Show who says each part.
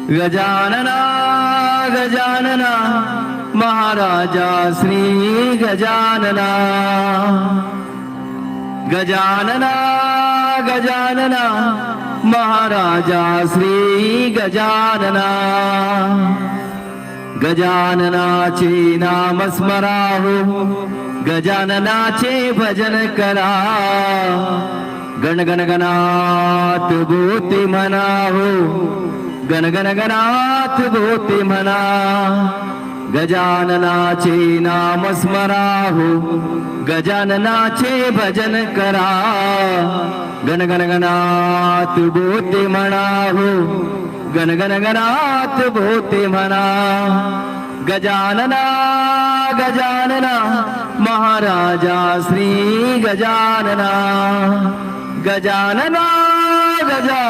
Speaker 1: गजानना गजानना महाराजा श्री गजानना गजानना गजानना महाराजा श्री गजानना गजाननाचे नाम स्मराहो गजाननाचे भजन करा गण गण गणात भूती म्हणाहो गण गण गणात भूती म्हणा गजाननाचे नाम स्मराहो गजाननाचे भजन करा गण गण गणात भूती म्हणाहो गण गण गणात भूती म्हणा गजानना गजानना महाराजा श्री गजानना गजानना गजानना